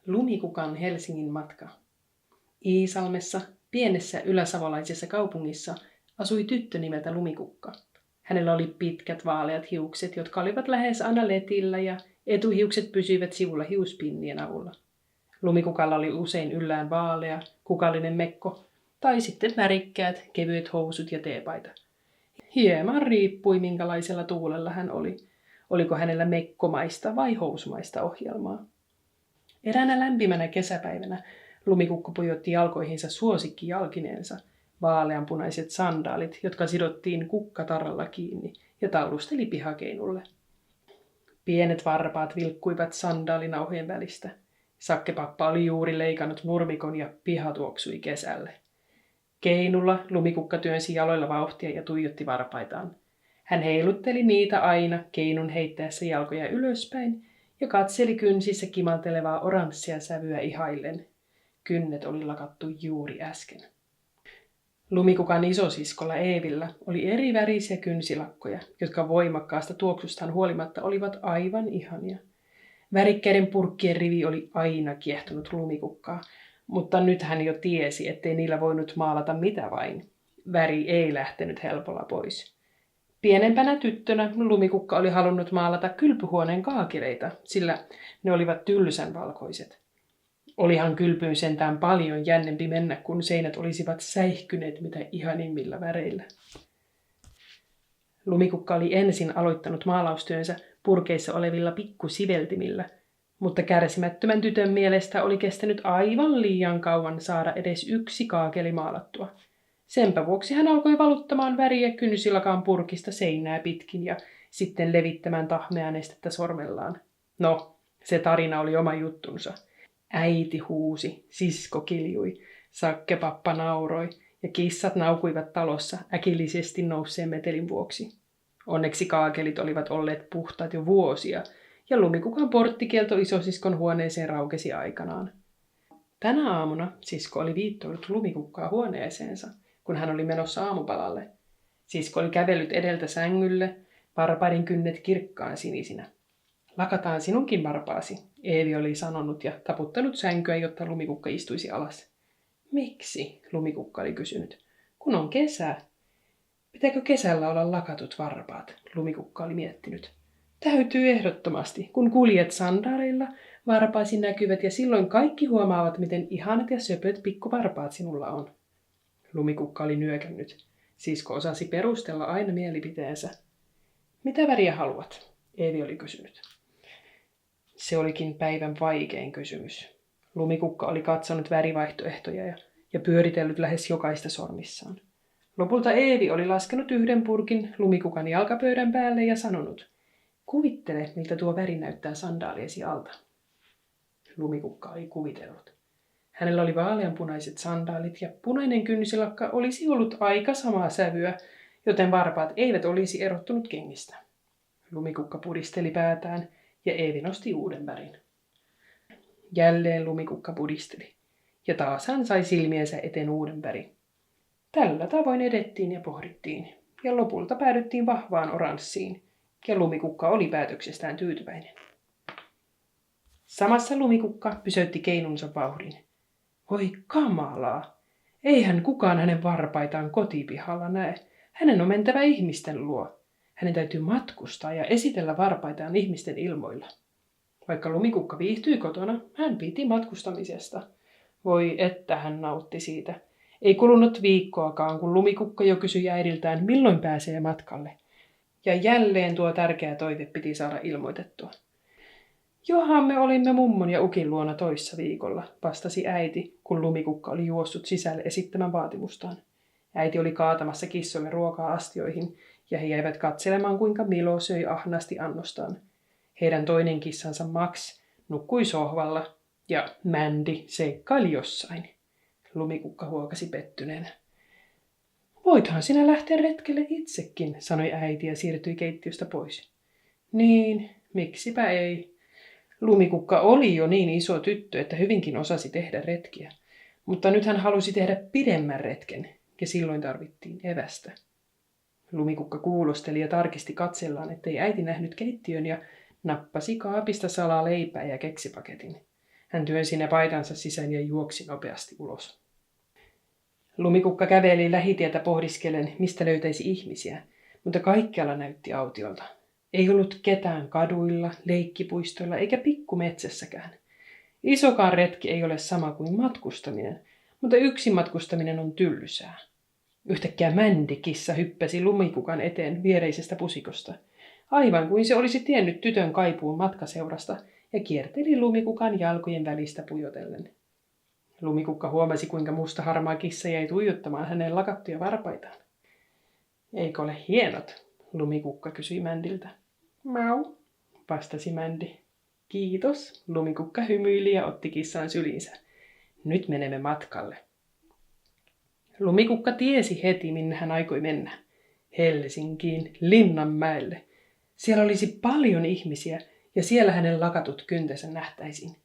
Lumikukan Helsingin matka. Iisalmessa, pienessä yläsavolaisessa kaupungissa, asui tyttö nimeltä Lumikukka. Hänellä oli pitkät vaaleat hiukset, jotka olivat lähes aina letillä ja etuhiukset pysyivät sivulla hiuspinnien avulla. Lumikukalla oli usein yllään vaalea, kukallinen mekko tai sitten värikkäät, kevyet housut ja teepaita. Hieman riippui, minkälaisella tuulella hän oli. Oliko hänellä mekkomaista vai housumaista ohjelmaa. Eräänä lämpimänä kesäpäivänä Lumikukka pujotti jalkoihinsa suosikkijalkineensa, vaaleanpunaiset sandaalit, jotka sidottiin kukkatarralla kiinni, ja tallusteli pihakeinulle. Pienet varpaat vilkkuivat sandaalinauhojen välistä. Sakkepappa oli juuri leikannut nurmikon ja piha tuoksui kesälle. Keinulla Lumikukka työnsi jaloilla vauhtia ja tuijotti varpaitaan. Hän heilutteli niitä aina keinun heittäessä jalkoja ylöspäin ja katseli kynsissä kimaltelevaa oranssia sävyä ihaillen. Kynnet oli lakattu juuri äsken. Lumikukan isosiskolla Eevillä oli eri värisiä kynsilakkoja, jotka voimakkaasta tuoksustaan huolimatta olivat aivan ihania. Värikkäiden purkkien rivi oli aina kiehtonut Lumikukkaa, mutta nyt hän jo tiesi, ettei niillä voinut maalata mitä vain. Väri ei lähtenyt helpolla pois. Pienempänä tyttönä Lumikukka oli halunnut maalata kylpyhuoneen kaakeleita, sillä ne olivat tylsän valkoiset. Olihan kylpyyn sentään paljon jännempi mennä, kun seinät olisivat säihkyneet mitä ihanimmilla väreillä. Lumikukka oli ensin aloittanut maalaustyönsä purkeissa olevilla pikkusiveltimillä, mutta kärsimättömän tytön mielestä oli kestänyt aivan liian kauan saada edes yksi kaakeli maalattua. Senpä vuoksi hän alkoi valuttamaan väriä kynsilakaan purkista seinää pitkin ja sitten levittämään tahmeaa nestettä sormellaan. No, se tarina oli oma juttunsa. Äiti huusi, sisko kiljui, sakkepappa nauroi ja kissat naukuivat talossa äkillisesti nousseen metelin vuoksi. Onneksi kaakelit olivat olleet puhtaat jo vuosia ja Lumikukan porttikielto isosiskon huoneeseen raukesi aikanaan. Tänä aamuna sisko oli viittoillut Lumikukkaa huoneeseensa, kun hän oli menossa aamupalalle. Sisko oli kävellyt edeltä sängylle, varpaiden kynnet kirkkaan sinisinä. Lakataan sinunkin varpaasi, Eevi oli sanonut ja taputtanut sänkyä, jotta Lumikukka istuisi alas. Miksi, Lumikukka oli kysynyt, kun on kesä? Pitääkö kesällä olla lakatut varpaat, Lumikukka oli miettinyt. Täytyy ehdottomasti, kun kuljet sandaaleilla, varpaasi näkyvät ja silloin kaikki huomaavat, miten ihanat ja söpöt pikkuvarpaat sinulla on. Lumikukka oli nyökännyt. Sisko osasi perustella aina mielipiteensä. Mitä väriä haluat? Eevi oli kysynyt. Se olikin päivän vaikein kysymys. Lumikukka oli katsonut värivaihtoehtoja ja pyöritellyt lähes jokaista sormissaan. Lopulta Eevi oli laskenut yhden purkin Lumikukan jalkapöydän päälle ja sanonut, kuvittele, miltä tuo väri näyttää sandaaliesi alta. Lumikukka oli kuvitellut. Hänellä oli vaaleanpunaiset sandaalit ja punainen kynsilakka olisi ollut aika samaa sävyä, joten varpaat eivät olisi erottunut kengistä. Lumikukka pudisteli päätään ja Eevi nosti uuden värin. Jälleen Lumikukka pudisteli ja taas hän sai silmiensä eteen uuden värin. Tällä tavoin edettiin ja pohdittiin ja lopulta päädyttiin vahvaan oranssiin ja Lumikukka oli päätöksestään tyytyväinen. Samassa Lumikukka pysäytti keinunsa vauhdin. Voi kamalaa! Eihän kukaan hänen varpaitaan kotipihalla näe. Hänen on mentävä ihmisten luo. Hänen täytyy matkustaa ja esitellä varpaitaan ihmisten ilmoilla. Vaikka Lumikukka viihtyi kotona, hän piti matkustamisesta. Voi että hän nautti siitä. Ei kulunut viikkoakaan, kun Lumikukka jo kysyi äidiltään, milloin pääsee matkalle. Ja jälleen tuo tärkeä toive piti saada ilmoitettua. Johan me olimme mummon ja ukin luona toissa viikolla, vastasi äiti, kun Lumikukka oli juossut sisälle esittämään vaatimustaan. Äiti oli kaatamassa kissoille ruokaa astioihin, ja he jäivät katselemaan, kuinka Milo söi ahnaasti annostaan. Heidän toinen kissansa Max nukkui sohvalla, ja Mandy seikkaili jossain. Lumikukka huokasi pettyneenä. Voithan sinä lähteä retkelle itsekin, sanoi äiti ja siirtyi keittiöstä pois. Niin, miksipä ei. Lumikukka oli jo niin iso tyttö, että hyvinkin osasi tehdä retkiä. Mutta nyt hän halusi tehdä pidemmän retken, ja silloin tarvittiin evästä. Lumikukka kuulosteli ja tarkisti katsellaan, ettei äiti nähnyt keittiön ja nappasi kaapista salaa leipää ja keksipaketin. Hän työnsi ne paidansa sisään ja juoksi nopeasti ulos. Lumikukka käveli lähitietä pohdiskellen, mistä löytäisi ihmisiä, mutta kaikkialla näytti autiolta. Ei ollut ketään kaduilla, leikkipuistoilla eikä pikkumetsässäkään. Isokaan retki ei ole sama kuin matkustaminen, mutta yksin matkustaminen on tylsää. Yhtäkkiä Mändi-kissa hyppäsi Lumikukan eteen viereisestä pusikosta, aivan kuin se olisi tiennyt tytön kaipuun matkaseurasta ja kierteli Lumikukan jalkojen välistä pujotellen. Lumikukka huomasi, kuinka musta-harmaa kissa jäi tuijottamaan hänen lakattuja varpaitaan. Eikö ole hienot? Lumikukka kysyi Mändiltä. Mau, vastasi Mändi. Kiitos, Lumikukka hymyili ja otti kissan syliinsä. Nyt menemme matkalle. Lumikukka tiesi heti, minne hän aikoi mennä. Helsinkiin, Linnanmäelle. Siellä olisi paljon ihmisiä ja siellä hänen lakatut kyntensä nähtäisiin.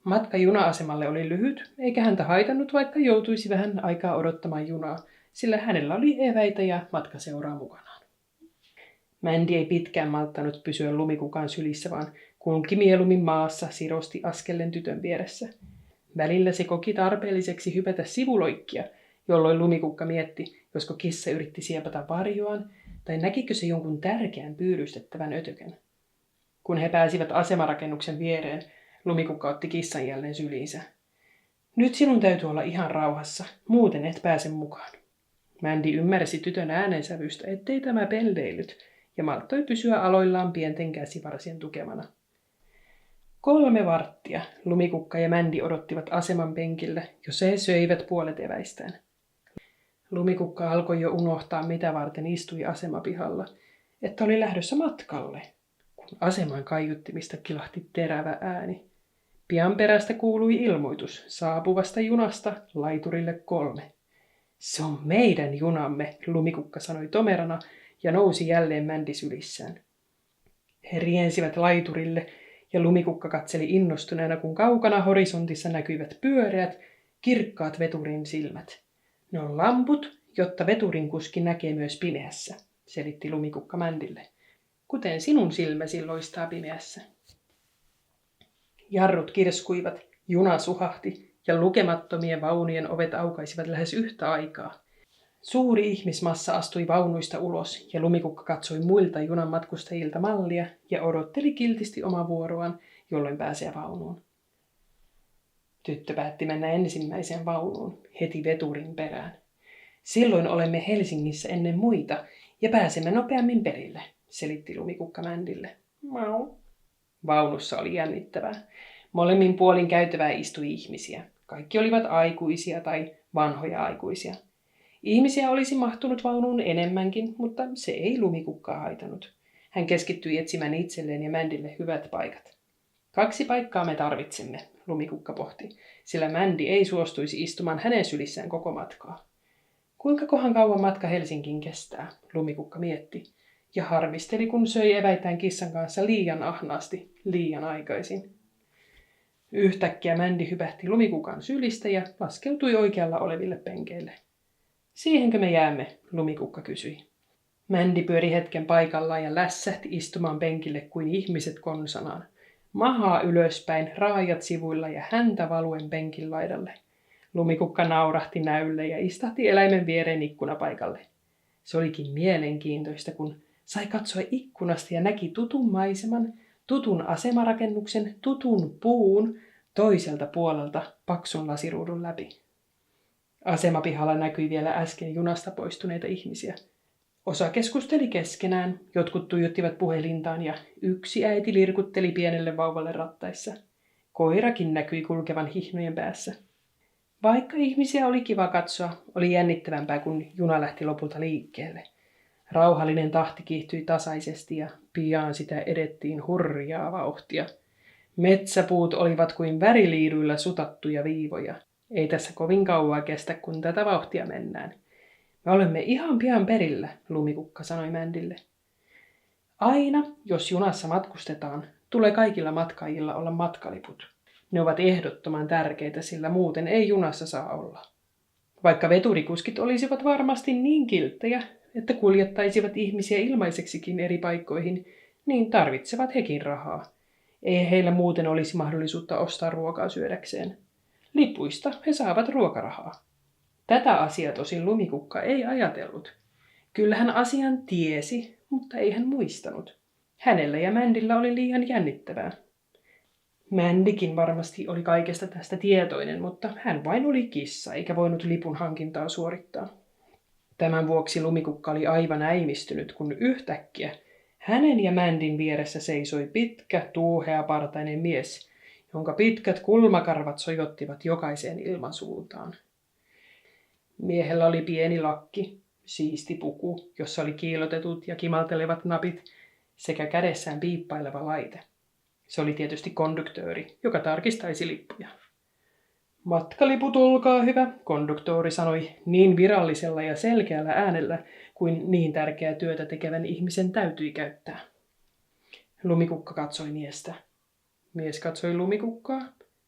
Matka juna-asemalle oli lyhyt, eikä häntä haitannut, vaikka joutuisi vähän aikaa odottamaan junaa, sillä hänellä oli eväitä ja matkaseuraa mukanaan. Mändi ei pitkään malttanut pysyä Lumikukan sylissä, vaan kulki mieluummin maassa sirosti askellen tytön vieressä. Välillä se koki tarpeelliseksi hypätä sivuloikkia, jolloin Lumikukka mietti, josko kissa yritti siepata varjoaan, tai näkikö se jonkun tärkeän pyydystettävän ötökän. Kun he pääsivät asemarakennuksen viereen, Lumikukka otti kissan jälleen syliinsä. Nyt sinun täytyy olla ihan rauhassa, muuten et pääse mukaan. Mändi ymmärsi tytön äänensävystä, ettei tämä pelleillyt, ja malttoi pysyä aloillaan pienten käsivarsien tukemana. 3 varttia Lumikukka ja Mändi odottivat aseman penkillä, jossa he söivät puolet eväistään. Lumikukka alkoi jo unohtaa, mitä varten istui asemapihalla, että oli lähdössä matkalle, kun aseman kaiuttimista kilahti terävä ääni. Pian perästä kuului ilmoitus saapuvasta junasta laiturille 3. Se on meidän junamme, Lumikukka sanoi tomerana ja nousi jälleen Mändi sylissään. He riensivät laiturille ja Lumikukka katseli innostuneena, kun kaukana horisontissa näkyivät pyöreät, kirkkaat veturin silmät. Ne on lamput, jotta veturin kuski näkee myös pimeässä, selitti Lumikukka Mändille. Kuten sinun silmäsi loistaa pimeässä. Jarrut kirskuivat, juna suhahti ja lukemattomien vaunujen ovet aukaisivat lähes yhtä aikaa. Suuri ihmismassa astui vaunuista ulos ja Lumikukka katsoi muilta junan matkustajilta mallia ja odotteli kiltisti omaa vuoroaan, jolloin pääsee vaunuun. Tyttö päätti mennä ensimmäiseen vaunuun, heti veturin perään. Silloin olemme Helsingissä ennen muita ja pääsemme nopeammin perille, selitti Lumikukka Mändille. Mau. Vaunussa oli jännittävää. Molemmin puolin käytävää istui ihmisiä. Kaikki olivat aikuisia tai vanhoja aikuisia. Ihmisiä olisi mahtunut vaunuun enemmänkin, mutta se ei Lumikukkaa haitanut. Hän keskittyi etsimään itselleen ja Mändille hyvät paikat. 2 paikkaa me tarvitsemme, Lumikukka pohti, sillä Mändi ei suostuisi istumaan hänen sylissään koko matkaa. Kuinka kohan kauan matka Helsinkiin kestää, Lumikukka mietti, ja harmisteli, kun söi eväitään kissan kanssa liian ahnaasti, liian aikaisin. Yhtäkkiä Mändi hypähti Lumikukan sylistä ja laskeutui oikealla oleville penkeille. Siihenkö me jäämme, Lumikukka kysyi. Mändi pyöri hetken paikallaan ja lässähti istumaan penkille kuin ihmiset konsanaan. Mahaa ylöspäin, raajat sivuilla ja häntä valuen penkin laidalle. Lumikukka naurahti näylle ja istahti eläimen viereen ikkunapaikalle. Se olikin mielenkiintoista, kun sai katsoa ikkunasta ja näki tutun maiseman, tutun asemarakennuksen, tutun puun toiselta puolelta paksun lasiruudun läpi. Asemapihalla näkyi vielä äsken junasta poistuneita ihmisiä. Osa keskusteli keskenään, jotkut tuijottivat puhelintaan ja yksi äiti lirkutteli pienelle vauvalle rattaissa. Koirakin näkyi kulkevan hihnojen päässä. Vaikka ihmisiä oli kiva katsoa, oli jännittävämpää, kun juna lähti lopulta liikkeelle. Rauhallinen tahti kiihtyi tasaisesti ja pian sitä edettiin hurjaa vauhtia. Metsäpuut olivat kuin väriliiduilla sutattuja viivoja. Ei tässä kovin kauaa kestä, kun tätä vauhtia mennään. Me olemme ihan pian perillä, Lumikukka sanoi Mändille. Aina, jos junassa matkustetaan, tulee kaikilla matkaajilla olla matkaliput. Ne ovat ehdottoman tärkeitä, sillä muuten ei junassa saa olla. Vaikka veturikuskit olisivat varmasti niin kilttejä, että kuljettaisivat ihmisiä ilmaiseksikin eri paikkoihin, niin tarvitsevat hekin rahaa. Ei heillä muuten olisi mahdollisuutta ostaa ruokaa syödäkseen. Lipuista he saavat ruokarahaa. Tätä asiaa tosin Lumikukka ei ajatellut. Kyllä hän asian tiesi, mutta ei hän muistanut. Hänellä ja Mändillä oli liian jännittävää. Mändikin varmasti oli kaikesta tästä tietoinen, mutta hän vain oli kissa eikä voinut lipun hankintaa suorittaa. Tämän vuoksi Lumikukka oli aivan äimistynyt, kun yhtäkkiä hänen ja Mändin vieressä seisoi pitkä, tuuheapartainen mies, jonka pitkät kulmakarvat sojottivat jokaiseen ilmansuuntaan. Miehellä oli pieni lakki, siisti puku, jossa oli kiillotetut ja kimaltelevat napit, sekä kädessään piippaileva laite. Se oli tietysti konduktööri, joka tarkistaisi lippuja. Matkaliput, olkaa hyvä, konduktööri sanoi niin virallisella ja selkeällä äänellä, kuin niin tärkeää työtä tekevän ihmisen täytyi käyttää. Lumikukka katsoi miestä. Mies katsoi Lumikukkaa,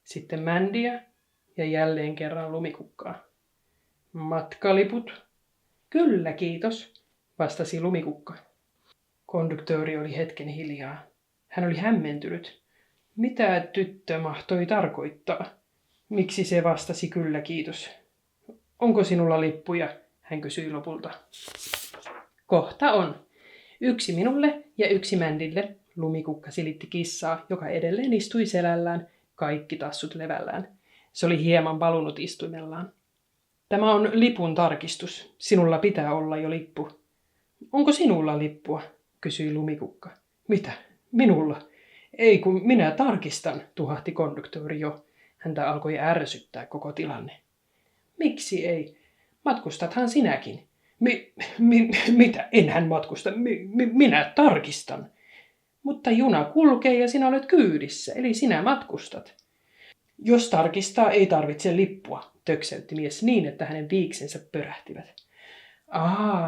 sitten Mändiä ja jälleen kerran Lumikukkaa. Matkaliput? Kyllä, kiitos, vastasi Lumikukka. Konduktööri oli hetken hiljaa. Hän oli hämmentynyt. Mitä tyttö mahtoi tarkoittaa? Miksi se vastasi kyllä, kiitos? Onko sinulla lippuja? Hän kysyi lopulta. Kohta on. 1 minulle ja 1 Mändille, Lumikukka silitti kissaa, joka edelleen istui selällään, kaikki tassut levällään. Se oli hieman valunut istuimellaan. Tämä on lipun tarkistus. Sinulla pitää olla jo lippu. Onko sinulla lippua? Kysyi Lumikukka. Mitä? Minulla? Ei kun minä tarkistan, tuhahti konduktööri jo. Häntä alkoi ärsyttää koko tilanne. Miksi ei? Matkustathan sinäkin. Mitä? Enhän matkusta. Minä tarkistan. Mutta juna kulkee ja sinä olet kyydissä, eli sinä matkustat. Jos tarkistaa, ei tarvitse lippua, töksäytti mies niin, että hänen viiksensä pörähtivät.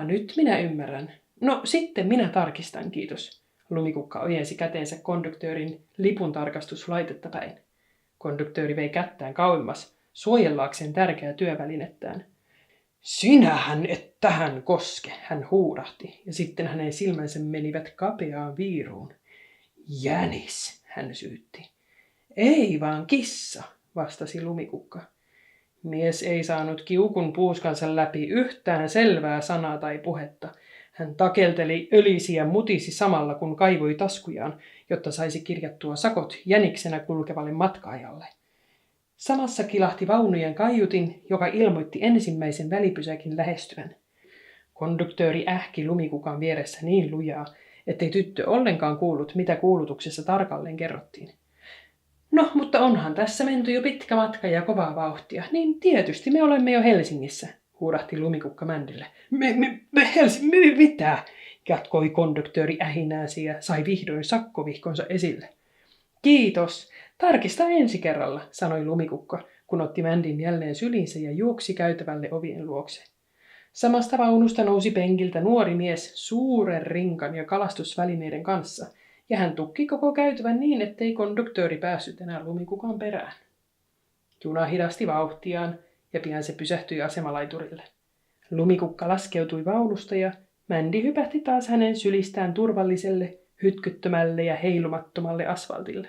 Nyt minä ymmärrän. No sitten minä tarkistan, kiitos. Lumikukka ojensi käteensä konduktöörin lipun tarkastuslaitetta päin. Konduktööri vei kättään kauemmas, suojellaakseen tärkeää työvälinettään. Sinähän et tähän koske, hän huudahti, ja sitten hänen silmänsä menivät kapeaan viiruun. Jänis, hän syytti. Ei vaan kissa, vastasi Lumikukka. Mies ei saanut kiukun puuskansa läpi yhtään selvää sanaa tai puhetta. Hän takelteli, ölisi ja mutisi samalla, kun kaivoi taskujaan, jotta saisi kirjattua sakot jäniksenä kulkevalle matkaajalle. Samassa kilahti vaunujen kaiutin, joka ilmoitti ensimmäisen välipysäkin lähestyvän. Konduktööri ähki Lumikukan vieressä niin lujaa, ettei tyttö ollenkaan kuullut, mitä kuulutuksessa tarkalleen kerrottiin. No, mutta onhan tässä menty jo pitkä matka ja kovaa vauhtia, niin tietysti me olemme jo Helsingissä, huudahti Lumikukka Mändille. Mitä? Jatkoi konduktööri ähinääsi ja sai vihdoin sakkovihkonsa esille. Kiitos. Tarkista ensi kerralla, sanoi Lumikukka, kun otti Mändin jälleen syliinsä ja juoksi käytävälle ovien luokse. Samasta vaunusta nousi penkiltä nuori mies suuren rinkan ja kalastusvälineiden kanssa, ja hän tukki koko käytävän niin, ettei konduktööri päässyt enää Lumikukan perään. Juna hidasti vauhtiaan, ja pian se pysähtyi asemalaiturille. Lumikukka laskeutui vaunusta, ja Mändi hypähti taas hänen sylistään turvalliselle, hytkyttömälle ja heilumattomalle asfaltille.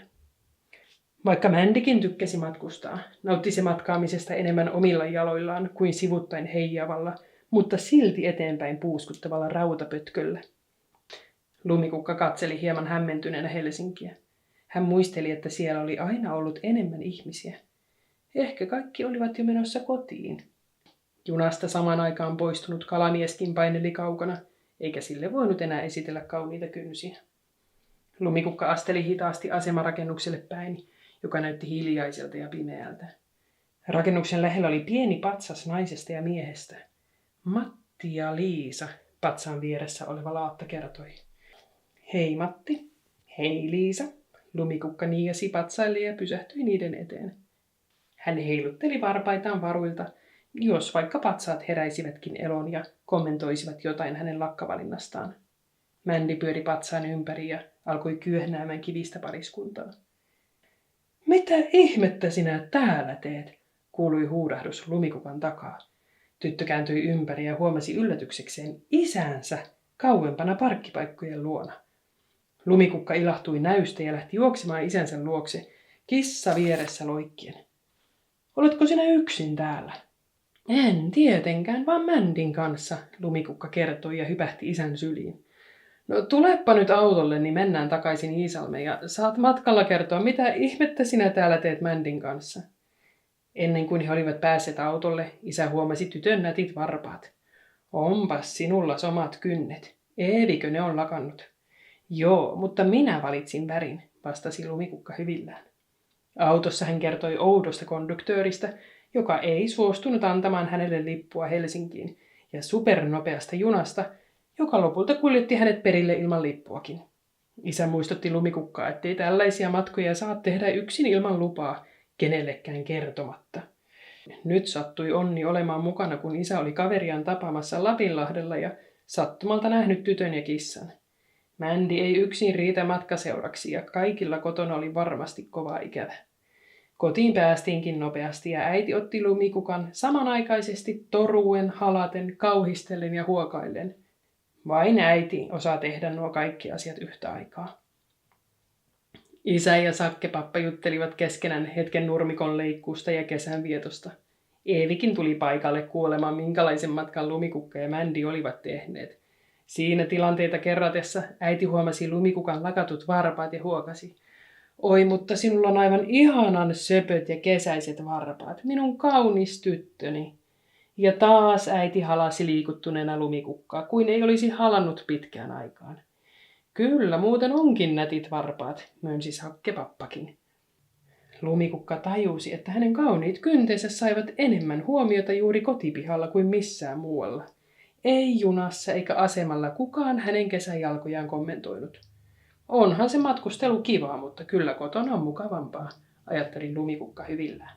Vaikka Mändikin tykkäsi matkustaa, nautti se matkaamisesta enemmän omilla jaloillaan kuin sivuttain heijaavalla, mutta silti eteenpäin puuskuttavalla rautapötköllä. Lumikukka katseli hieman hämmentyneenä Helsinkiä. Hän muisteli, että siellä oli aina ollut enemmän ihmisiä. Ehkä kaikki olivat jo menossa kotiin. Junasta samaan aikaan poistunut kalamieskin paineli kaukana, eikä sille voinut enää esitellä kauniita kynsiä. Lumikukka asteli hitaasti asemarakennukselle päin, joka näytti hiljaiselta ja pimeältä. Rakennuksen lähellä oli pieni patsas naisesta ja miehestä. Matti ja Liisa, patsaan vieressä oleva laatta kertoi. Hei Matti, hei Liisa, Lumikukka niiasi patsaille ja pysähtyi niiden eteen. Hän heilutteli varpaitaan varuilta, jos vaikka patsaat heräisivätkin eloon ja kommentoisivat jotain hänen lakkavalinnastaan. Mändi pyöri patsaan ympäri ja alkoi kyöhnäämään kivistä pariskuntaa. Mitä ihmettä sinä täällä teet? Kuului huudahdus Lumikukan takaa. Tyttö kääntyi ympäri ja huomasi yllätyksekseen isänsä kauempana parkkipaikkojen luona. Lumikukka ilahtui näystä ja lähti juoksemaan isänsä luokse, kissa vieressä loikkien. Oletko sinä yksin täällä? En tietenkään, vaan Mändin kanssa, Lumikukka kertoi ja hypähti isän syliin. No tulepa nyt autolle, niin mennään takaisin Iisalmeen ja saat matkalla kertoa, mitä ihmettä sinä täällä teet Mändin kanssa. Ennen kuin he olivat päässeet autolle, isä huomasi tytön nätit varpaat. Onpas sinulla omat kynnet. Eevikö ne on lakannut? Joo, mutta minä valitsin värin, vastasi Lumikukka hyvillään. Autossa hän kertoi oudosta konduktööristä, joka ei suostunut antamaan hänelle lippua Helsinkiin, ja supernopeasta junasta, joka lopulta kuljetti hänet perille ilman lippuakin. Isä muistutti Lumikukkaa, ettei tällaisia matkoja saa tehdä yksin ilman lupaa, kenellekään kertomatta. Nyt sattui onni olemaan mukana, kun isä oli kaveriaan tapaamassa Lapinlahdella ja sattumalta nähnyt tytön ja kissan. Mändi ei yksin riitä matkaseuraksi ja kaikilla kotona oli varmasti kova ikävä. Kotiin päästiinkin nopeasti ja äiti otti Lumikukan samanaikaisesti toruen, halaten, kauhistellen ja huokaillen. Vain äiti osaa tehdä nuo kaikki asiat yhtä aikaa. Isä ja Sakkepappa juttelivat keskenään hetken nurmikon leikkuusta ja kesänvietosta. Eevikin tuli paikalle kuulemaan, minkälaisen matkan Lumikukka ja Mändi olivat tehneet. Siinä tilanteita kerratessa äiti huomasi Lumikukan lakatut varpaat ja huokasi. Oi, mutta sinulla on aivan ihanan söpöt ja kesäiset varpaat, minun kaunis tyttöni. Ja taas äiti halasi liikuttuneena Lumikukkaa, kuin ei olisi halannut pitkään aikaan. Kyllä, muuten onkin nätit varpaat, myönsi Sakkepappakin. Lumikukka tajusi, että hänen kauniit kyntensä saivat enemmän huomiota juuri kotipihalla kuin missään muualla. Ei junassa eikä asemalla kukaan hänen kesäjalkojaan kommentoinut. Onhan se matkustelu kivaa, mutta kyllä kotona on mukavampaa, ajatteli Lumikukka hyvillään.